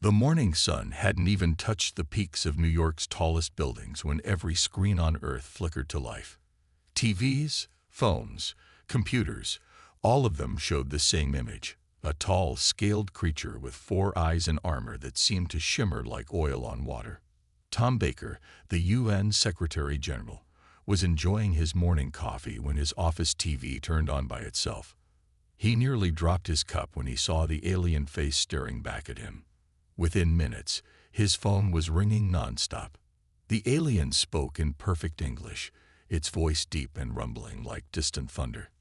The morning sun hadn't even touched the peaks of New York's tallest buildings when every screen on Earth flickered to life. TVs, phones, computers, all of them showed the same image: a tall, scaled creature with 4 eyes and armor that seemed to shimmer like oil on water. Tom Baker, the UN Secretary General, was enjoying his morning coffee when his office TV turned on by itself. He nearly dropped his cup when he saw the alien face staring back at him. Within minutes, his phone was ringing nonstop. The alien spoke in perfect English, its voice deep and rumbling like distant thunder.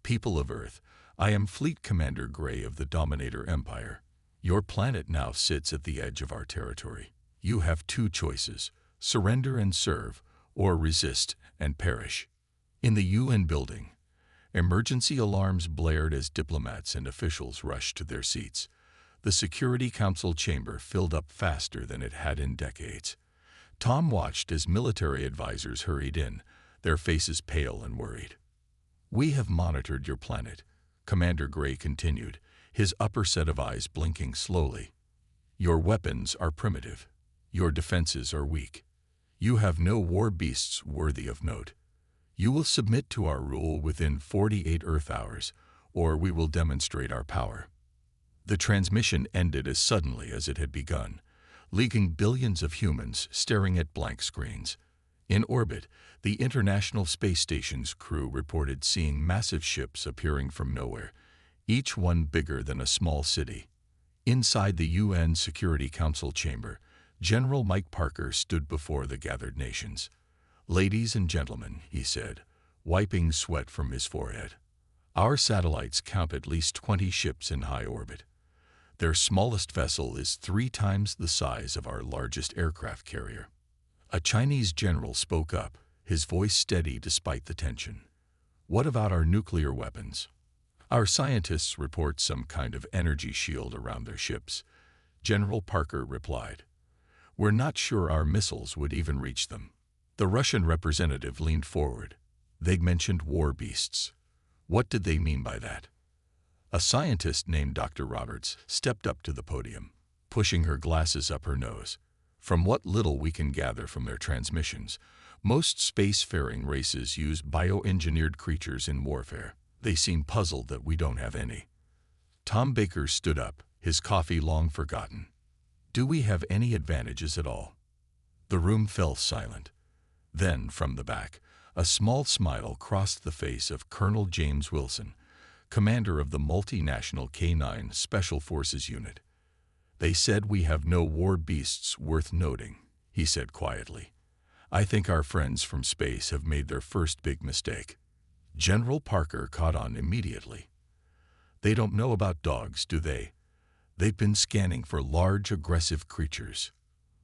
"People of Earth, I am Fleet Commander Gray of the Dominator Empire. Your planet now sits at the edge of our territory. You have 2 choices: surrender and serve, or resist and perish." In the UN building, emergency alarms blared as diplomats and officials rushed to their seats. The Security Council chamber filled up faster than it had in decades. Tom watched as military advisors hurried in, their faces pale and worried. "We have monitored your planet," Commander Gray continued, his upper set of eyes blinking slowly. "Your weapons are primitive. Your defenses are weak. You have no war beasts worthy of note. You will submit to our rule within 48 Earth hours, or we will demonstrate our power." The transmission ended as suddenly as it had begun, leaving billions of humans staring at blank screens. In orbit, the International Space Station's crew reported seeing massive ships appearing from nowhere, each one bigger than a small city. Inside the UN Security Council chamber, General Mike Parker stood before the gathered nations. "Ladies and gentlemen," he said, wiping sweat from his forehead, "our satellites count at least 20 ships in high orbit. Their smallest vessel is 3 times the size of our largest aircraft carrier." A Chinese general spoke up, his voice steady despite the tension. "What about our nuclear weapons?" "Our scientists report some kind of energy shield around their ships," General Parker replied. "We're not sure our missiles would even reach them." The Russian representative leaned forward. "They mentioned war beasts. What did they mean by that?" A scientist named Dr. Roberts stepped up to the podium, pushing her glasses up her nose. "From what little we can gather from their transmissions, most spacefaring races use bioengineered creatures in warfare. They seem puzzled that we don't have any." Tom Baker stood up, his coffee long forgotten. "Do we have any advantages at all?" The room fell silent. Then, from the back, a small smile crossed the face of Colonel James Wilson, commander of the multinational K-9 Special Forces Unit. "They said we have no war beasts worth noting," he said quietly. "I think our friends from space have made their first big mistake." General Parker caught on immediately. "They don't know about dogs, do they? They've been scanning for large, aggressive creatures.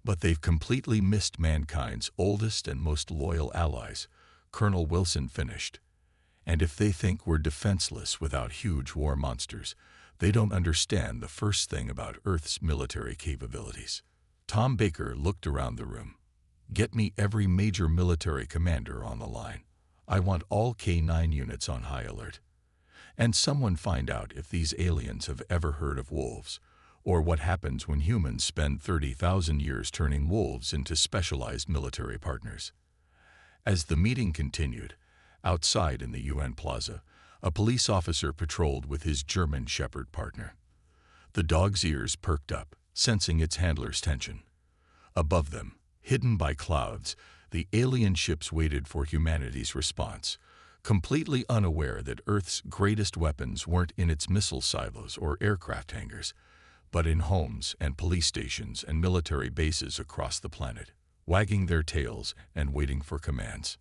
But they've completely missed mankind's oldest and most loyal allies," Colonel Wilson finished. "And if they think we're defenseless without huge war monsters, they don't understand the first thing about Earth's military capabilities." Tom Baker looked around the room. "Get me every major military commander on the line. I want all K-9 units on high alert. And someone find out if these aliens have ever heard of wolves, or what happens when humans spend 30,000 years turning wolves into specialized military partners." As the meeting continued, outside in the UN Plaza, a police officer patrolled with his German Shepherd partner. The dog's ears perked up, sensing its handler's tension. Above them, hidden by clouds, the alien ships waited for humanity's response, completely unaware that Earth's greatest weapons weren't in its missile silos or aircraft hangars, but in homes and police stations and military bases across the planet, wagging their tails and waiting for commands.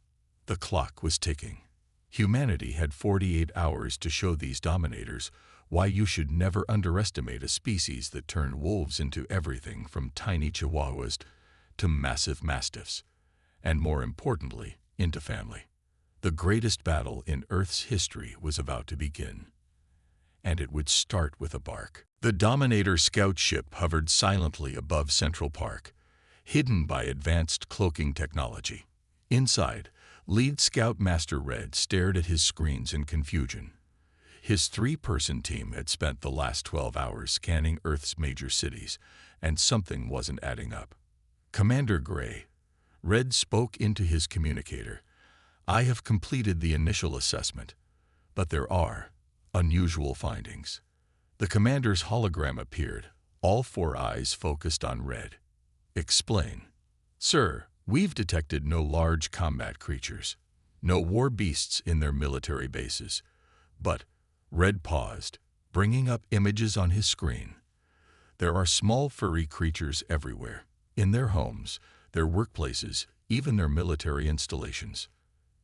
The clock was ticking. Humanity had 48 hours to show these dominators why you should never underestimate a species that turned wolves into everything from tiny chihuahuas to massive mastiffs, and more importantly, into family. The greatest battle in Earth's history was about to begin. And it would start with a bark. The Dominator scout ship hovered silently above Central Park, hidden by advanced cloaking technology. Inside, Lead Scout Master Red stared at his screens in confusion. His 3-person team had spent the last 12 hours scanning Earth's major cities, and something wasn't adding up. Commander Gray, Red spoke into his communicator. I have completed the initial assessment, but there are unusual findings. The commander's hologram appeared, all four eyes focused on Red. Explain. Sir, we've detected no large combat creatures, no war beasts in their military bases. But Red paused, bringing up images on his screen. There are small furry creatures everywhere, in their homes, their workplaces, even their military installations.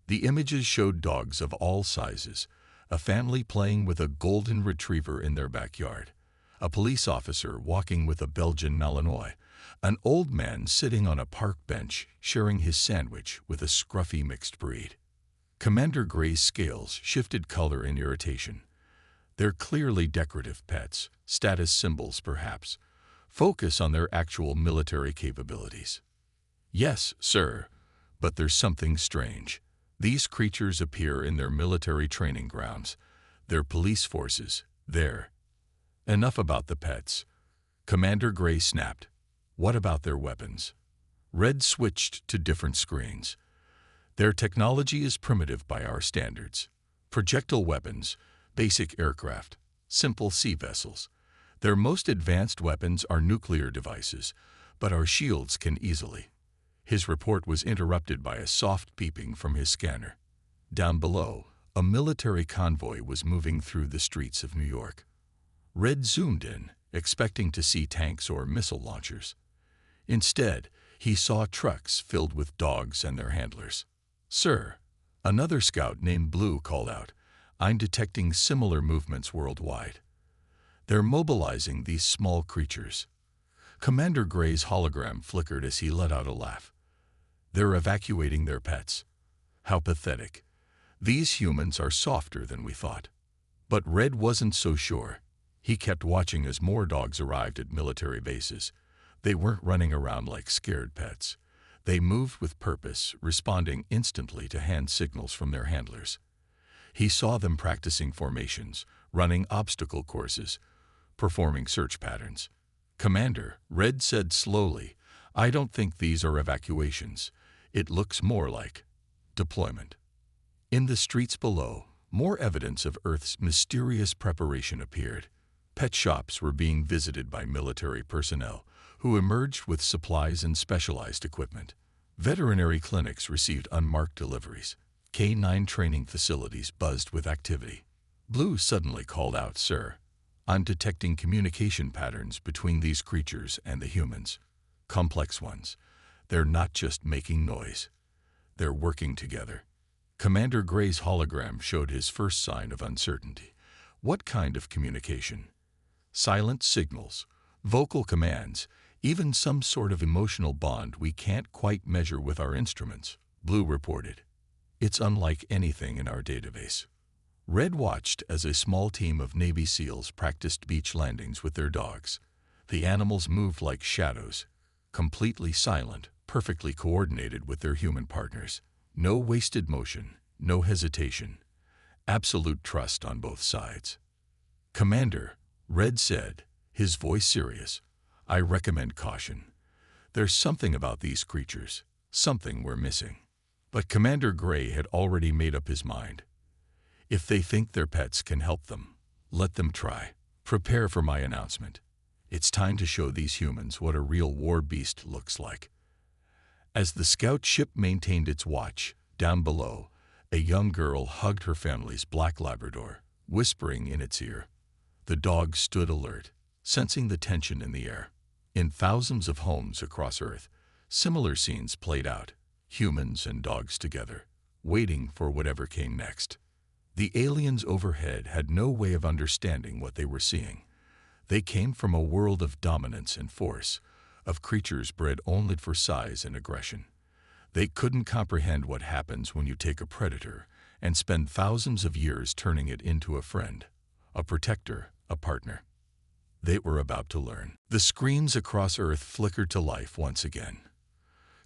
The images showed dogs of all sizes, a family playing with a golden retriever in their backyard, a police officer walking with a Belgian Malinois, an old man sitting on a park bench sharing his sandwich with a scruffy mixed breed. Commander Gray's scales shifted color in irritation. They're clearly decorative pets, status symbols perhaps. Focus on their actual military capabilities. Yes, sir, but there's something strange. These creatures appear in their military training grounds, their police forces, there. Enough about the pets. Commander Gray snapped. What about their weapons? Red switched to different screens. Their technology is primitive by our standards. Projectile weapons, basic aircraft, simple sea vessels. Their most advanced weapons are nuclear devices, but our shields can easily. His report was interrupted by a soft beeping from his scanner. Down below, a military convoy was moving through the streets of New York. Red zoomed in, expecting to see tanks or missile launchers. Instead, he saw trucks filled with dogs and their handlers. Sir, another scout named Blue called out, I'm detecting similar movements worldwide. They're mobilizing these small creatures. Commander Gray's hologram flickered as he let out a laugh. They're evacuating their pets. How pathetic. These humans are softer than we thought. But Red wasn't so sure. He kept watching as more dogs arrived at military bases. They weren't running around like scared pets. They moved with purpose, responding instantly to hand signals from their handlers. He saw them practicing formations, running obstacle courses, performing search patterns. Commander, Red said slowly, I don't think these are evacuations. It looks more like deployment. In the streets below, more evidence of Earth's mysterious preparation appeared. Pet shops were being visited by military personnel, who emerged with supplies and specialized equipment. Veterinary clinics received unmarked deliveries. K-9 training facilities buzzed with activity. Blue suddenly called out, Sir, I'm detecting communication patterns between these creatures and the humans. Complex ones. They're not just making noise. They're working together. Commander Gray's hologram showed his first sign of uncertainty. What kind of communication? Silent signals, vocal commands, even some sort of emotional bond we can't quite measure with our instruments, Blue reported. It's unlike anything in our database. Red watched as a small team of Navy SEALs practiced beach landings with their dogs. The animals moved like shadows, completely silent, perfectly coordinated with their human partners. No wasted motion, no hesitation. Absolute trust on both sides. Commander, Red said, his voice serious, I recommend caution. There's something about these creatures, something we're missing. But Commander Gray had already made up his mind. If they think their pets can help them, let them try. Prepare for my announcement. It's time to show these humans what a real war beast looks like. As the scout ship maintained its watch, down below, a young girl hugged her family's black Labrador, whispering in its ear. The dog stood alert, sensing the tension in the air. In thousands of homes across Earth, similar scenes played out, humans and dogs together, waiting for whatever came next. The aliens overhead had no way of understanding what they were seeing. They came from a world of dominance and force, of creatures bred only for size and aggression. They couldn't comprehend what happens when you take a predator and spend thousands of years turning it into a friend, a protector, a partner. They were about to learn. The screens across Earth flickered to life once again.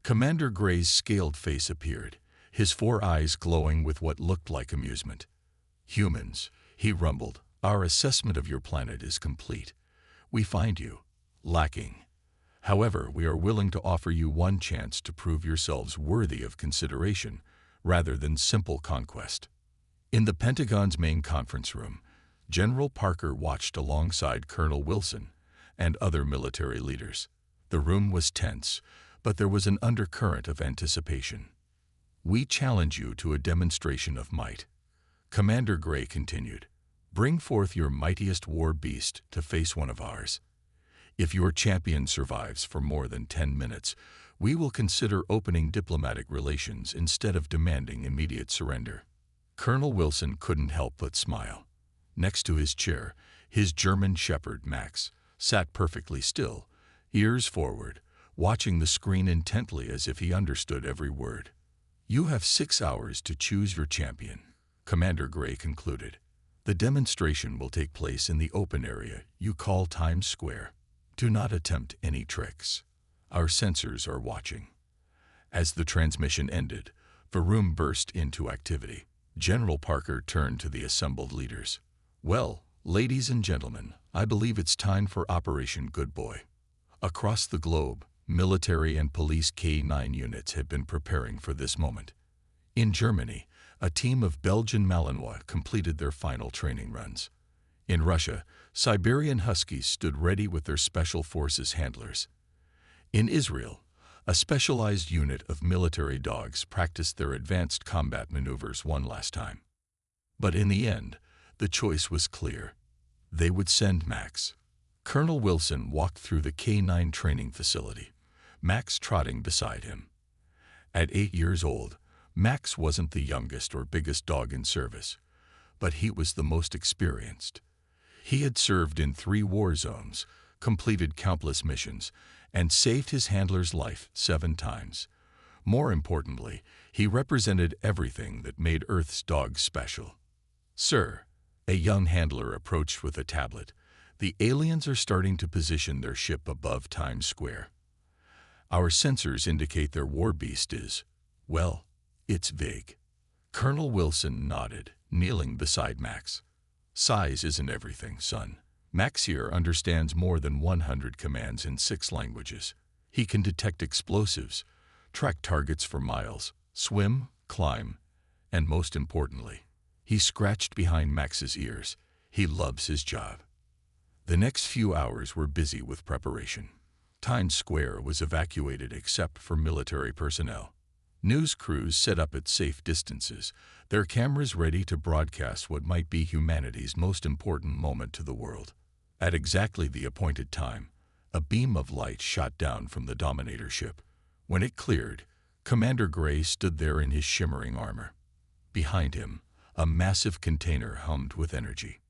Commander Gray's scaled face appeared, his four eyes glowing with what looked like amusement. Humans, he rumbled, our assessment of your planet is complete. We find you lacking However, we are willing to offer you one chance to prove yourselves worthy of consideration, rather than simple conquest. In the Pentagon's main conference room, General Parker watched alongside Colonel Wilson and other military leaders. The room was tense, but there was an undercurrent of anticipation. "We challenge you to a demonstration of might," Commander Gray continued. "Bring forth your mightiest war beast to face one of ours. If your champion survives for more than 10 minutes, we will consider opening diplomatic relations instead of demanding immediate surrender." Colonel Wilson couldn't help but smile. Next to his chair, his German shepherd, Max, sat perfectly still, ears forward, watching the screen intently as if he understood every word. "You have 6 hours to choose your champion," Commander Gray concluded. "The demonstration will take place in the open area you call Times Square. Do not attempt any tricks. Our sensors are watching." As the transmission ended, the room burst into activity. General Parker turned to the assembled leaders. "Well, ladies and gentlemen, I believe it's time for Operation Good Boy." Across the globe, military and police K-9 units had been preparing for this moment. In Germany, a team of Belgian Malinois completed their final training runs. In Russia, Siberian Huskies stood ready with their special forces handlers. In Israel, a specialized unit of military dogs practiced their advanced combat maneuvers one last time. But in the end, the choice was clear. They would send Max. Colonel Wilson walked through the K-9 training facility, Max trotting beside him. At 8 years old, Max wasn't the youngest or biggest dog in service, but he was the most experienced. He had served in 3 war zones, completed countless missions, and saved his handler's life 7 times. More importantly, he represented everything that made Earth's dogs special. "Sir," a young handler approached with a tablet, "the aliens are starting to position their ship above Times Square. Our sensors indicate their war beast is, well, it's big." Colonel Wilson nodded, kneeling beside Max. "Size isn't everything, son. Max here understands more than 100 commands in 6 languages. He can detect explosives, track targets for miles, swim, climb, and most importantly," he scratched behind Max's ears, "he loves his job." The next few hours were busy with preparation. Times Square was evacuated except for military personnel. News crews set up at safe distances, their cameras ready to broadcast what might be humanity's most important moment to the world. At exactly the appointed time, a beam of light shot down from the Dominator ship. When it cleared, Commander Gray stood there in his shimmering armor. Behind him, a massive container hummed with energy.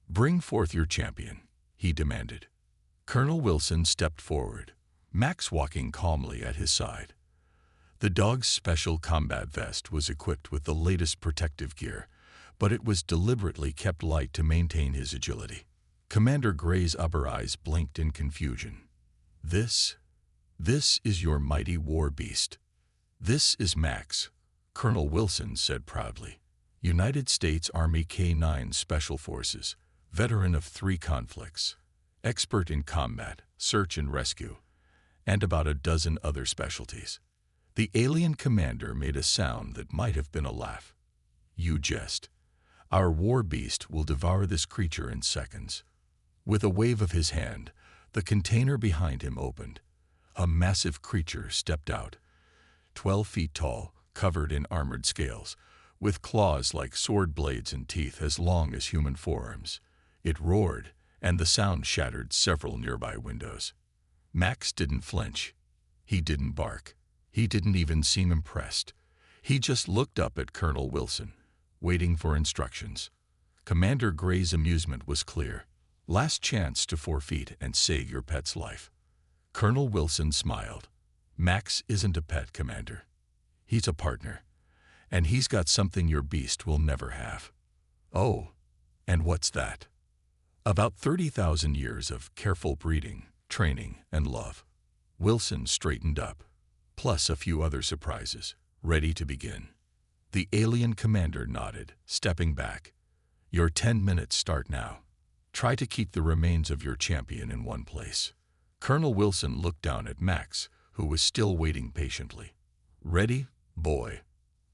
"Bring forth your champion," he demanded. Colonel Wilson stepped forward, Max walking calmly at his side. The dog's special combat vest was equipped with the latest protective gear, but it was deliberately kept light to maintain his agility. Commander Gray's upper eyes blinked in confusion. This is your mighty war beast. This is Max," Colonel Wilson said proudly. "United States Army K-9 Special Forces, veteran of 3 conflicts, expert in combat, search and rescue, and about a dozen other specialties." The alien commander made a sound that might have been a laugh. "You jest. Our war beast will devour this creature in seconds." With a wave of his hand, the container behind him opened. A massive creature stepped out, 12 feet tall, covered in armored scales, with claws like sword blades and teeth as long as human forearms. It roared, and the sound shattered several nearby windows. Max didn't flinch. He didn't bark. He didn't even seem impressed. He just looked up at Colonel Wilson, waiting for instructions. Commander Gray's amusement was clear. Last chance to forfeit and save your pet's life. Colonel Wilson smiled. "Max isn't a pet, Commander. He's a partner, and he's got something your beast will never have." "Oh, and what's that?" "About 30,000 years of careful breeding, training, and love." Wilson straightened up, plus a few other surprises, ready to begin. The alien commander nodded, stepping back. "Your 10 minutes start now. Try to keep the remains of your champion in one place." Colonel Wilson looked down at Max, who was still waiting patiently. "Ready, boy?"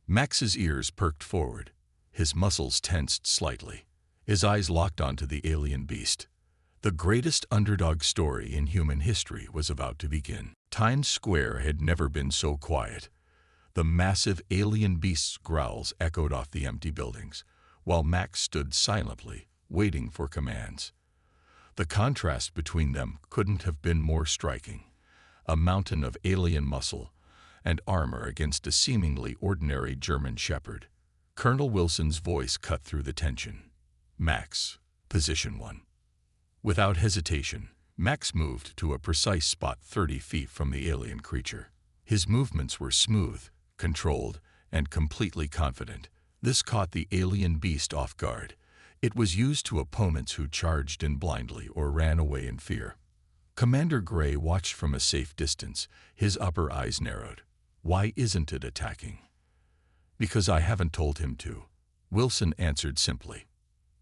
Max's ears perked forward. His muscles tensed slightly. His eyes locked onto the alien beast. The greatest underdog story in human history was about to begin. Times Square had never been so quiet. The massive alien beast's growls echoed off the empty buildings, while Max stood silently, waiting for commands. The contrast between them couldn't have been more striking. A mountain of alien muscle and armor against a seemingly ordinary German shepherd. Colonel Wilson's voice cut through the tension. "Max, position 1." Without hesitation, Max moved to a precise spot 30 feet from the alien creature. His movements were smooth, controlled, and completely confident. This caught the alien beast off guard. It was used to opponents who charged in blindly or ran away in fear. Commander Gray watched from a safe distance, his upper eyes narrowed. "Why isn't it attacking?" "Because I haven't told him to," Wilson answered simply.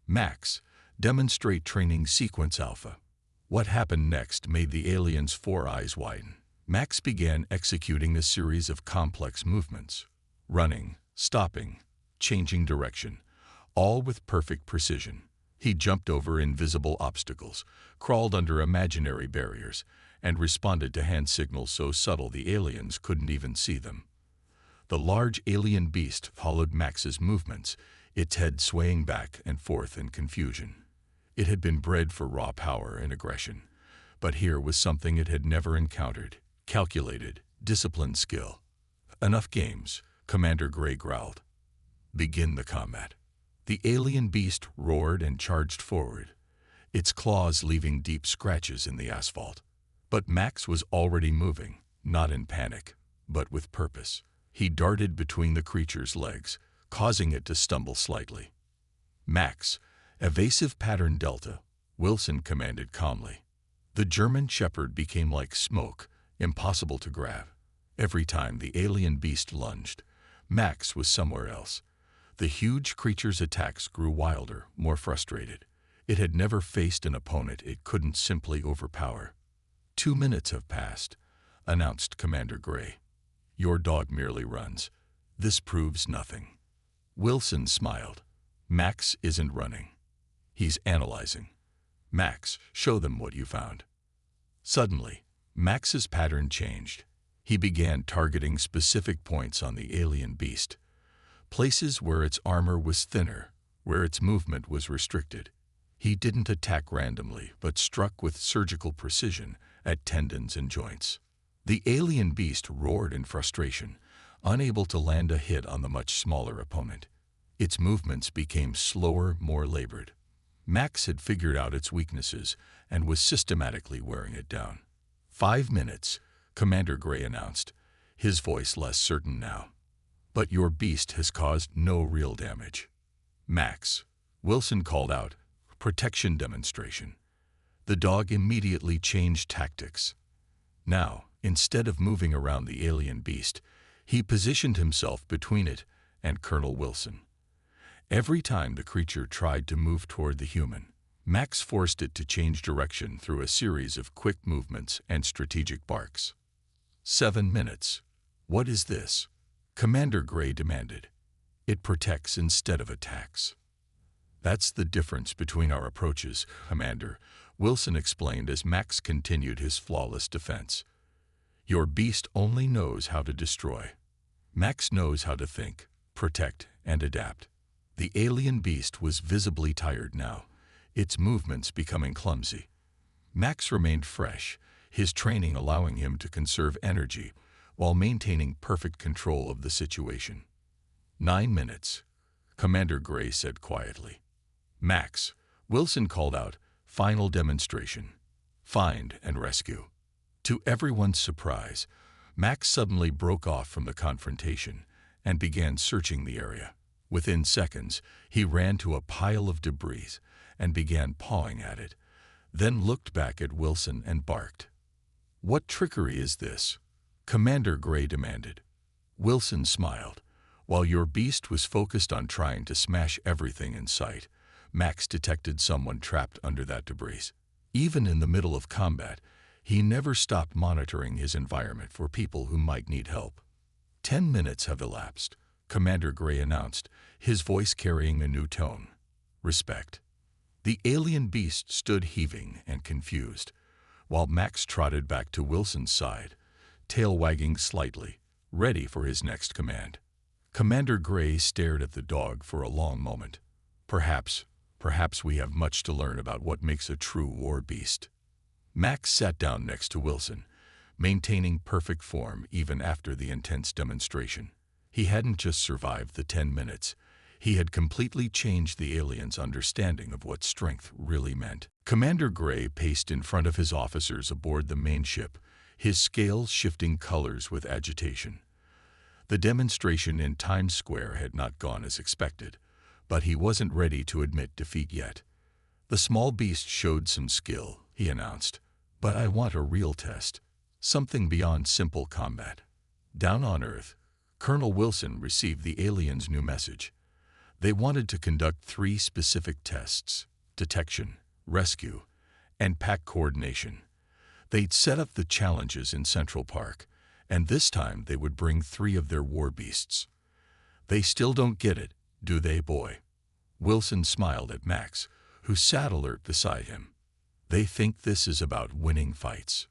"Max, demonstrate training sequence Alpha." What happened next made the alien's 4 eyes widen. Max began executing a series of complex movements, running, stopping, changing direction, all with perfect precision. He jumped over invisible obstacles, crawled under imaginary barriers, and responded to hand signals so subtle the aliens couldn't even see them. The large alien beast followed Max's movements, its head swaying back and forth in confusion. It had been bred for raw power and aggression, but here was something it had never encountered: calculated, disciplined skill. "Enough games," Commander Gray growled. "Begin the combat." The alien beast roared and charged forward, its claws leaving deep scratches in the asphalt. But Max was already moving, not in panic, but with purpose. He darted between the creature's legs, causing it to stumble slightly. "Max, evasive pattern Delta," Wilson commanded calmly. The German shepherd became like smoke, impossible to grab. Every time the alien beast lunged, Max was somewhere else. The huge creature's attacks grew wilder, more frustrated. It had never faced an opponent it couldn't simply overpower. 2 minutes have passed," announced Commander Gray. "Your dog merely runs. This proves nothing." Wilson smiled. "Max isn't running. He's analyzing. Max, show them what you found." Suddenly, Max's pattern changed. He began targeting specific points on the alien beast. Places where its armor was thinner, where its movement was restricted. He didn't attack randomly, but struck with surgical precision at tendons and joints. The alien beast roared in frustration, unable to land a hit on the much smaller opponent. Its movements became slower, more labored. Max had figured out its weaknesses and was systematically wearing it down. 5 minutes, Commander Gray announced, his voice less certain now. "But your beast has caused no real damage." "Max," Wilson called out, "protection demonstration." The dog immediately changed tactics. Now, instead of moving around the alien beast, he positioned himself between it and Colonel Wilson. Every time the creature tried to move toward the human, Max forced it to change direction through a series of quick movements and strategic barks. 7 minutes. "What is this?" Commander Gray demanded. "It protects instead of attacks." "That's the difference between our approaches, Commander," Wilson explained as Max continued his flawless defense. "Your beast only knows how to destroy. Max knows how to think, protect, and adapt." The alien beast was visibly tired now, its movements becoming clumsy. Max remained fresh, his training allowing him to conserve energy while maintaining perfect control of the situation. 9 minutes, Commander Gray said quietly. "Max," Wilson called out, "final demonstration. Find and rescue." To everyone's surprise, Max suddenly broke off from the confrontation and began searching the area. Within seconds, he ran to a pile of debris and began pawing at it, then looked back at Wilson and barked. "What trickery is this?" Commander Gray demanded. Wilson smiled. While your beast was focused on trying to smash everything in sight, Max detected someone trapped under that debris. Even in the middle of combat, He never stopped monitoring his environment for people who might need help. 10 minutes have elapsed, Commander Gray announced, his voice carrying a new tone. Respect. The alien beast stood heaving and confused, while Max trotted back to Wilson's side, tail wagging slightly, ready for his next command. Commander Gray stared at the dog for a long moment. Perhaps we have much to learn about what makes a true war beast. Max sat down next to Wilson, maintaining perfect form even after the intense demonstration. He hadn't just survived the 10 minutes. He had completely changed the aliens' understanding of what strength really meant. Commander Gray paced in front of his officers aboard the main ship, his scales shifting colors with agitation. The demonstration in Times Square had not gone as expected, but he wasn't ready to admit defeat yet. The small beast showed some skill, he announced, but I want a real test, something beyond simple combat. Down on Earth, Colonel Wilson received the aliens' new message. They wanted to conduct 3 specific tests: detection, rescue, and pack coordination. They'd set up the challenges in Central Park, and this time they would bring 3 of their war beasts. They still don't get it, do they, boy? Wilson smiled at Max, who sat alert beside him. They think this is about winning fights.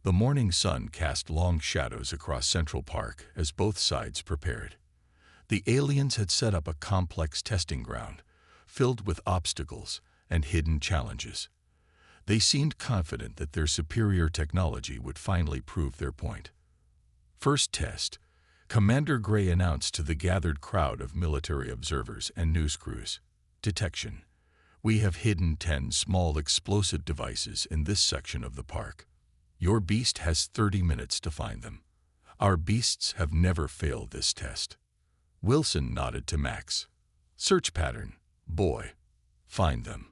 The morning sun cast long shadows across Central Park as both sides prepared. The aliens had set up a complex testing ground, filled with obstacles and hidden challenges. They seemed confident that their superior technology would finally prove their point. First test, Commander Gray announced to the gathered crowd of military observers and news crews. Detection. We have hidden 10 small explosive devices in this section of the park. Your beast has 30 minutes to find them. Our beasts have never failed this test. Wilson nodded to Max. Search pattern, boy. Find them.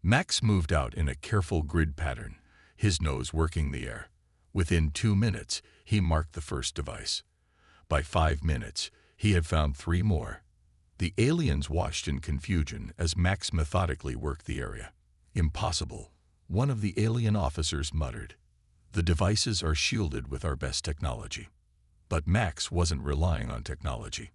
Max moved out in a careful grid pattern, his nose working the air. Within 2 minutes, he marked the first device. By 5 minutes, he had found 3 more. The aliens watched in confusion as Max methodically worked the area. Impossible, one of the alien officers muttered. The devices are shielded with our best technology. But Max wasn't relying on technology.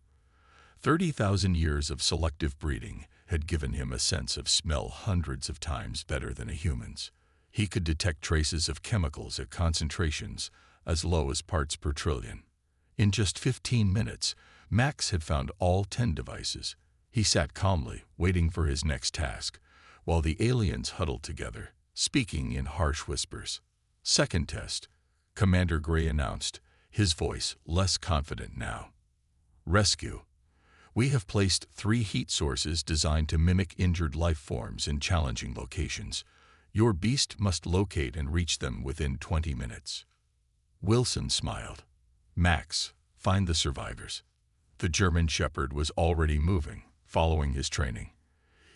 30,000 years of selective breeding had given him a sense of smell hundreds of times better than a human's. He could detect traces of chemicals at concentrations as low as parts per trillion. In just 15 minutes, Max had found all 10 devices. He sat calmly, waiting for his next task, while the aliens huddled together, speaking in harsh whispers. Second test, Commander Gray announced, his voice less confident now. Rescue. We have placed 3 heat sources designed to mimic injured life forms in challenging locations. Your beast must locate and reach them within 20 minutes. Wilson smiled. Max, find the survivors. The German Shepherd was already moving, following his training.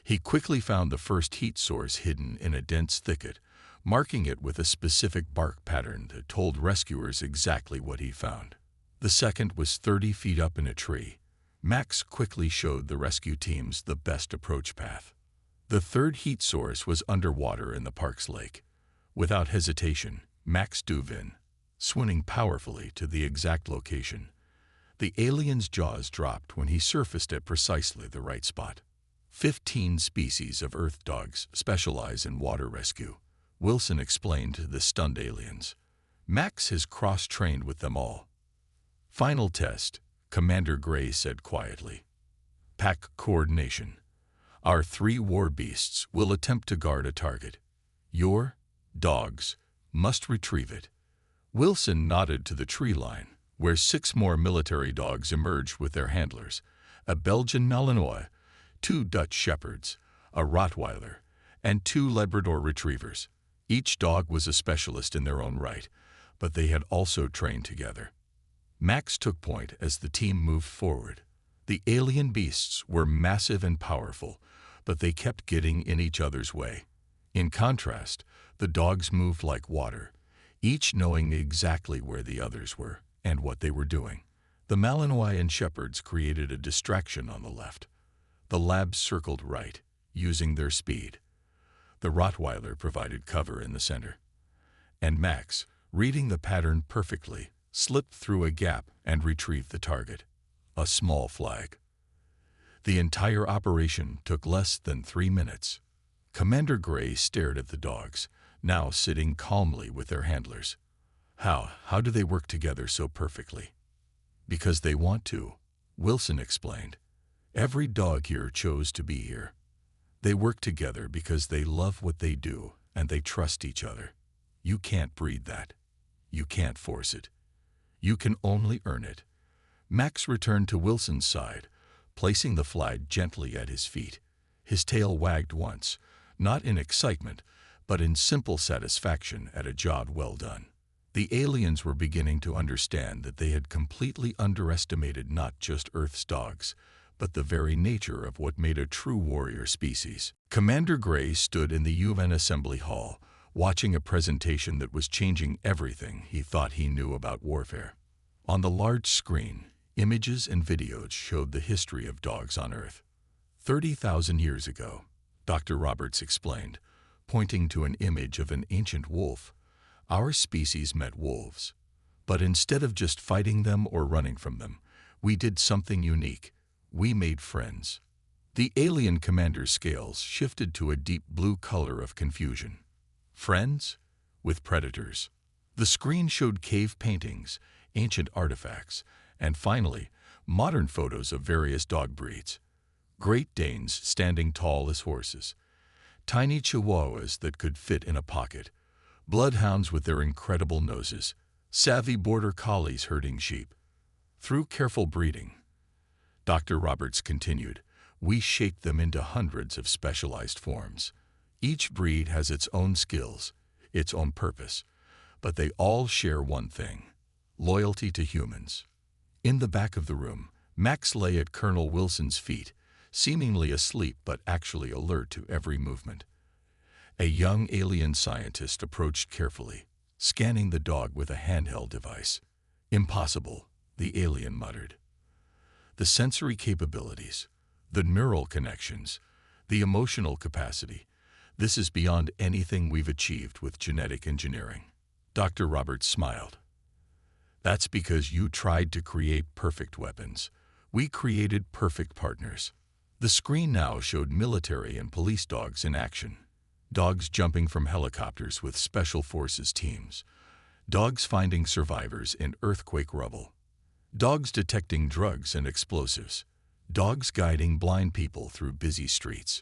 He quickly found the first heat source hidden in a dense thicket, marking it with a specific bark pattern that told rescuers exactly what he found. The second was 30 feet up in a tree. Max quickly showed the rescue teams the best approach path. The third heat source was underwater in the park's lake. Without hesitation, Max dove in, swimming powerfully to the exact location. The alien's jaws dropped when he surfaced at precisely the right spot. 15 species of earth dogs specialize in water rescue, Wilson explained to the stunned aliens. Max has cross-trained with them all. Final test, Commander Gray said quietly. Pack coordination. Our 3 war beasts will attempt to guard a target. Your dogs must retrieve it. Wilson nodded to the tree line, where 6 more military dogs emerged with their handlers, a Belgian Malinois, 2 Dutch Shepherds, a Rottweiler, and 2 Labrador Retrievers. Each dog was a specialist in their own right, but they had also trained together. Max took point as the team moved forward. The alien beasts were massive and powerful, but they kept getting in each other's way. In contrast, the dogs moved like water, each knowing exactly where the others were and what they were doing. The Malinois and Shepherds created a distraction on the left. The Labs circled right, using their speed. The Rottweiler provided cover in the center. And Max, reading the pattern perfectly, slipped through a gap and retrieved the target, a small flag. The entire operation took less than 3 minutes. Commander Gray stared at the dogs, now sitting calmly with their handlers. How do they work together so perfectly? Because they want to, Wilson explained. Every dog here chose to be here. They work together because they love what they do and they trust each other. You can't breed that. You can't force it. You can only earn it. Max returned to Wilson's side, placing the flag gently at his feet. His tail wagged once, not in excitement, but in simple satisfaction at a job well done. The aliens were beginning to understand that they had completely underestimated not just Earth's dogs, but the very nature of what made a true warrior species. Commander Gray stood in the UN Assembly Hall, watching a presentation that was changing everything he thought he knew about warfare. On the large screen, images and videos showed the history of dogs on Earth. 30,000 years ago, Dr. Roberts explained, pointing to an image of an ancient wolf, our species met wolves. But instead of just fighting them or running from them, we did something unique. We made friends. The alien commander's scales shifted to a deep blue color of confusion. Friends? With predators. The screen showed cave paintings, ancient artifacts, and finally, modern photos of various dog breeds. Great Danes standing tall as horses, tiny Chihuahuas that could fit in a pocket, bloodhounds with their incredible noses, savvy border collies herding sheep. Through careful breeding, Dr. Roberts continued, we shaped them into hundreds of specialized forms. Each breed has its own skills, its own purpose, but they all share one thing: loyalty to humans. In the back of the room, Max lay at Colonel Wilson's feet, seemingly asleep but actually alert to every movement. A young alien scientist approached carefully, scanning the dog with a handheld device. Impossible, the alien muttered. The sensory capabilities, the neural connections, the emotional capacity, this is beyond anything we've achieved with genetic engineering. Dr. Roberts smiled. That's because you tried to create perfect weapons. We created perfect partners. The screen now showed military and police dogs in action. Dogs jumping from helicopters with special forces teams. Dogs finding survivors in earthquake rubble. Dogs detecting drugs and explosives. Dogs guiding blind people through busy streets.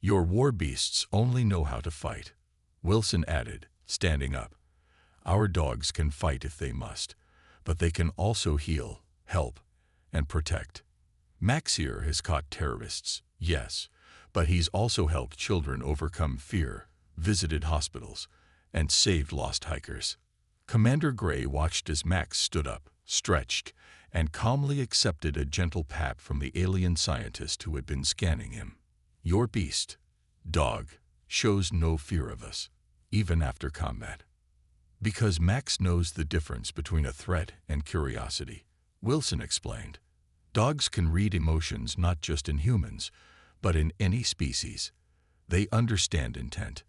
Your war beasts only know how to fight, Wilson added, standing up. Our dogs can fight if they must, but they can also heal, help, and protect. Max here has caught terrorists, yes, but he's also helped children overcome fear, visited hospitals, and saved lost hikers. Commander Gray watched as Max stood up, stretched, and calmly accepted a gentle pat from the alien scientist who had been scanning him. Your beast, dog, shows no fear of us, even after combat. Because Max knows the difference between a threat and curiosity, Wilson explained. Dogs can read emotions not just in humans, but in any species. They understand intent.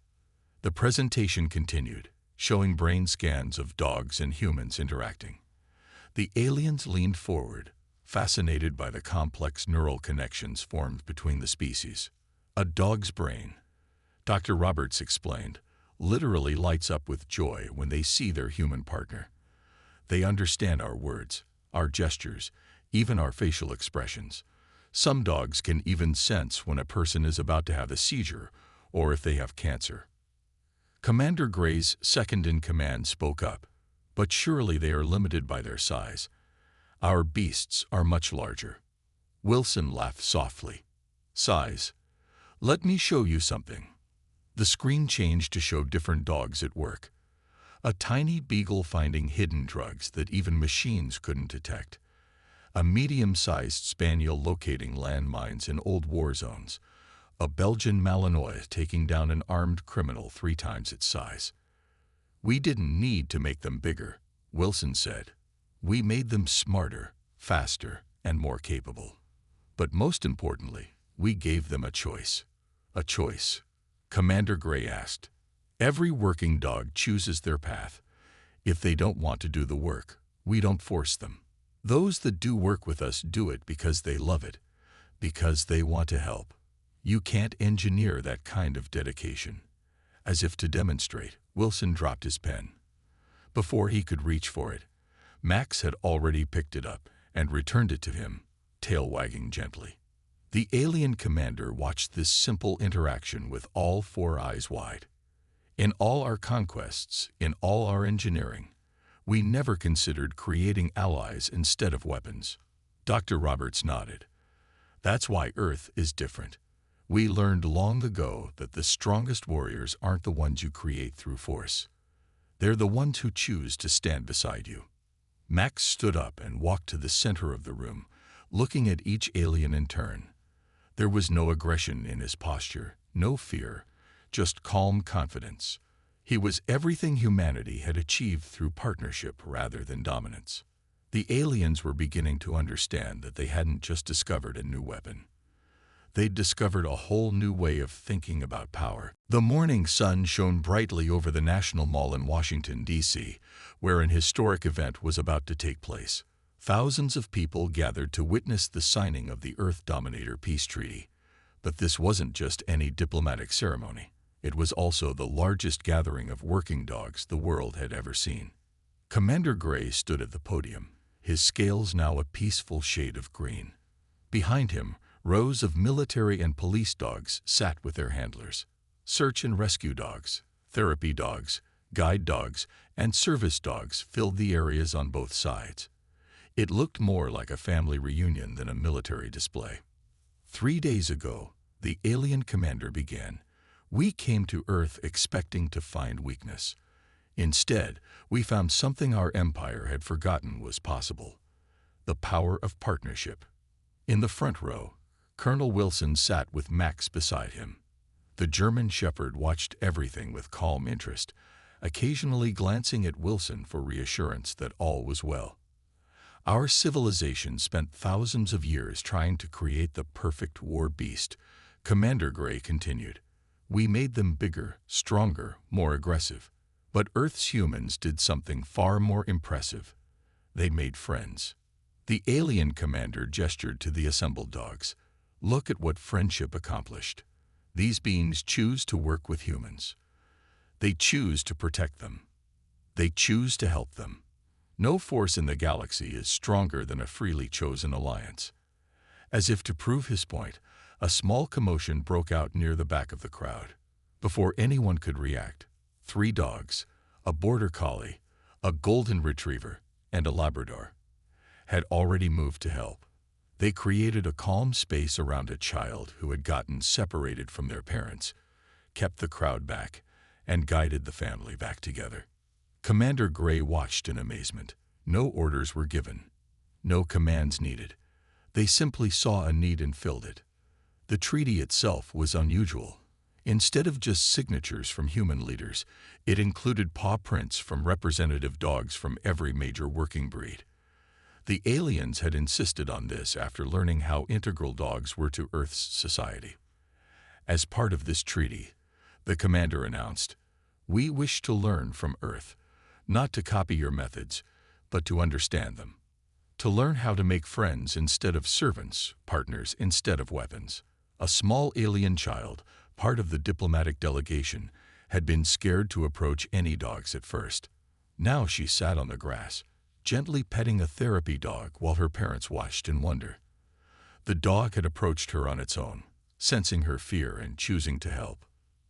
The presentation continued, showing brain scans of dogs and humans interacting. The aliens leaned forward, fascinated by the complex neural connections formed between the species. A dog's brain, Dr. Roberts explained, literally lights up with joy when they see their human partner. They understand our words, our gestures, even our facial expressions. Some dogs can even sense when a person is about to have a seizure or if they have cancer. Commander Gray's second-in-command spoke up, but surely they are limited by their size. Our beasts are much larger. Wilson laughed softly. Size. Let me show you something. The screen changed to show different dogs at work. A tiny beagle finding hidden drugs that even machines couldn't detect. A medium-sized spaniel locating landmines in old war zones. A Belgian Malinois taking down an armed criminal 3 times its size. We didn't need to make them bigger, Wilson said. We made them smarter, faster, and more capable. But most importantly, we gave them a choice. A choice? Commander Gray asked. Every working dog chooses their path. If they don't want to do the work, we don't force them. Those that do work with us do it because they love it, because they want to help. You can't engineer that kind of dedication. As if to demonstrate, Wilson dropped his pen. Before he could reach for it, Max had already picked it up and returned it to him, tail wagging gently. The alien commander watched this simple interaction with all four eyes wide. In all our conquests, in all our engineering, we never considered creating allies instead of weapons. Dr. Roberts nodded. That's why Earth is different. We learned long ago that the strongest warriors aren't the ones you create through force. They're the ones who choose to stand beside you. Max stood up and walked to the center of the room, looking at each alien in turn. There was no aggression in his posture, no fear, just calm confidence. He was everything humanity had achieved through partnership rather than dominance. The aliens were beginning to understand that they hadn't just discovered a new weapon. They'd discovered a whole new way of thinking about power. The morning sun shone brightly over the National Mall in Washington, D.C., where an historic event was about to take place. Thousands of people gathered to witness the signing of the Earth Dominator Peace Treaty. But this wasn't just any diplomatic ceremony. It was also the largest gathering of working dogs the world had ever seen. Commander Gray stood at the podium, his scales now a peaceful shade of green. Behind him, rows of military and police dogs sat with their handlers. Search and rescue dogs, therapy dogs, guide dogs, and service dogs filled the areas on both sides. It looked more like a family reunion than a military display. 3 days ago, the alien commander began. We came to Earth expecting to find weakness. Instead, we found something our empire had forgotten was possible: the power of partnership. In the front row, Colonel Wilson sat with Max beside him. The German shepherd watched everything with calm interest, occasionally glancing at Wilson for reassurance that all was well. Our civilization spent thousands of years trying to create the perfect war beast, Commander Gray continued. We made them bigger, stronger, more aggressive. But Earth's humans did something far more impressive. They made friends. The alien commander gestured to the assembled dogs. Look at what friendship accomplished. These beings choose to work with humans. They choose to protect them. They choose to help them. No force in the galaxy is stronger than a freely chosen alliance. As if to prove his point, a small commotion broke out near the back of the crowd. Before anyone could react, 3 dogs, a border collie, a golden retriever, and a Labrador, had already moved to help. They created a calm space around a child who had gotten separated from their parents, kept the crowd back, and guided the family back together. Commander Gray watched in amazement. No orders were given. No commands needed. They simply saw a need and filled it. The treaty itself was unusual. Instead of just signatures from human leaders, it included paw prints from representative dogs from every major working breed. The aliens had insisted on this after learning how integral dogs were to Earth's society. As part of this treaty, the commander announced, "We wish to learn from Earth, not to copy your methods, but to understand them. To learn how to make friends instead of servants, partners instead of weapons." A small alien child, part of the diplomatic delegation, had been scared to approach any dogs at first. Now she sat on the grass, gently petting a therapy dog while her parents watched in wonder. The dog had approached her on its own, sensing her fear and choosing to help.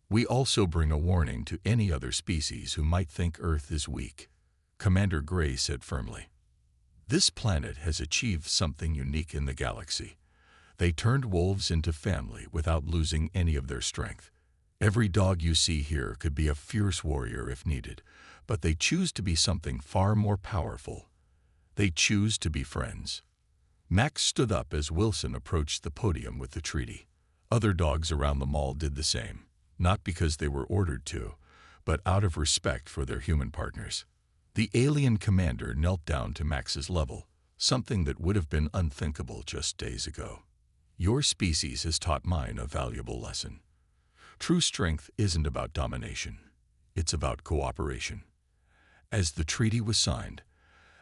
"We also bring a warning to any other species who might think Earth is weak," Commander Gray said firmly. "This planet has achieved something unique in the galaxy. They turned wolves into family without losing any of their strength. Every dog you see here could be a fierce warrior if needed, but they choose to be something far more powerful. They choose to be friends." Max stood up as Wilson approached the podium with the treaty. Other dogs around the mall did the same, not because they were ordered to, but out of respect for their human partners. The alien commander knelt down to Max's level, something that would have been unthinkable just days ago. "Your species has taught mine a valuable lesson. True strength isn't about domination. It's about cooperation. As the treaty was signed,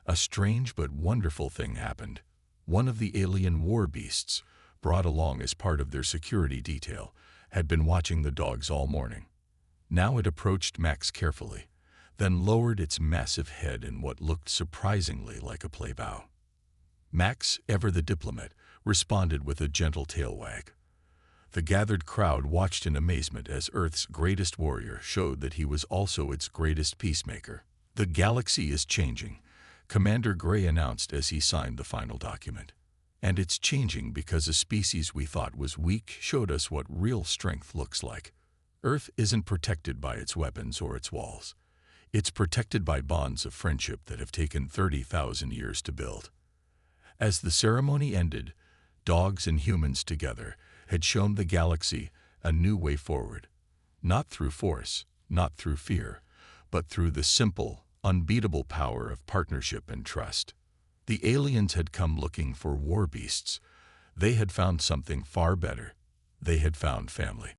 a strange but wonderful thing happened. One of the alien war beasts, brought along as part of their security detail, had been watching the dogs all morning. Now it approached Max carefully, then lowered its massive head in what looked surprisingly like a play bow. Max, ever the diplomat, responded with a gentle tail wag. The gathered crowd watched in amazement as Earth's greatest warrior showed that he was also its greatest peacemaker. "The galaxy is changing," Commander Gray announced as he signed the final document. "And it's changing because a species we thought was weak showed us what real strength looks like. Earth isn't protected by its weapons or its walls. It's protected by bonds of friendship that have taken 30,000 years to build." As the ceremony ended, dogs and humans together had shown the galaxy a new way forward. Not through force, not through fear, but through the simple, unbeatable power of partnership and trust. The aliens had come looking for war beasts. They had found something far better. They had found family.